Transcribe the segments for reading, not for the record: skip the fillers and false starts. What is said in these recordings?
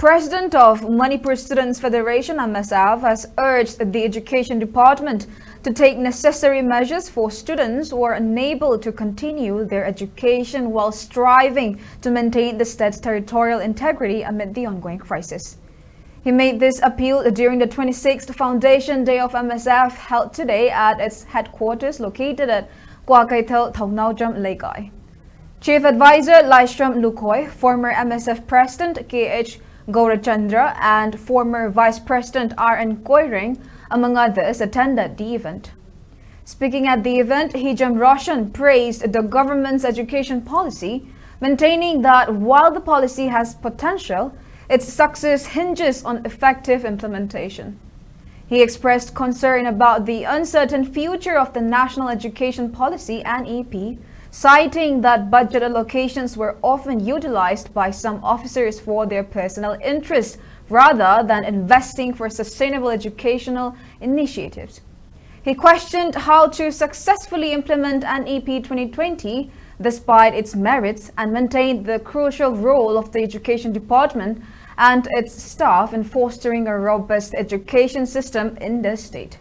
President of Manipur Students Federation (MSF) has urged the Education Department to take necessary measures for students who are unable to continue their education while striving to maintain the state's territorial integrity amid the ongoing crisis. He made this appeal during the 26th Foundation Day of MSF held today at its headquarters located at Kwakaitel, Thaunaujam, Laikai. Chief Advisor Laishram Lukhoi, former MSF President K.H. Gaurachandra and former Vice President R.N. Koiring, among others, attended the event. Speaking at the event, Hijam Roshan praised the government's education policy, maintaining that while the policy has potential, its success hinges on effective implementation. He expressed concern about the uncertain future of the National Education Policy (NEP), citing that budget allocations were often utilized by some officers for their personal interests rather than investing for sustainable educational initiatives. He questioned how to successfully implement NEP 2020 despite its merits and maintained the crucial role of the Education Department and its staff in fostering a robust education system in the state.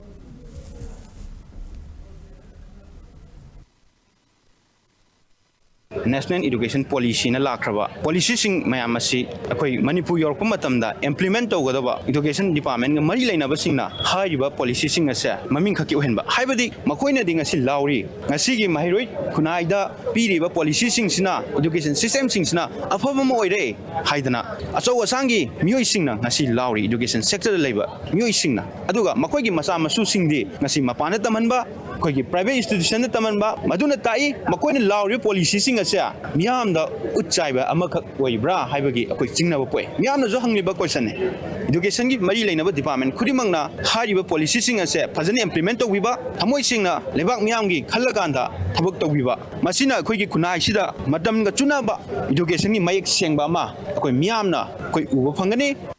National Education Policy na lakraba policy sing mayam asi akoi Manipur york matamda implement tawgadaba Education Department nga mari lainaba singna haiba policy sing ase maming khaki ohenba haibadi makoina ding asi lauri ngasi gi mahiroi khunaida piriba policy sing sina education system sing sina afaba mo oire haidana achaw asangi mioi singna ngasi lauri education sector leiba mioi singna aduga makoi gi masa masu singdi ngasi mapana tamanba koigi private institution tamanba maduna tai makoina lauri policy sing Miamda Uchaiba Amaka Waibra, Hibagi, a quick Chingna Poi. Miam is a hungry question. Education give Marie Department, Kudimanga, Hariba policy sing as a Pazani implemento Wiba, Tamoy Singer, Lebak Miamgi, Kalaganda, Tabukta Wiba, Masina, Kogi Kunai Shida, Madame Gachunaba, Education in Mike Shangbama, a Miamna, Koi Uba Pangani.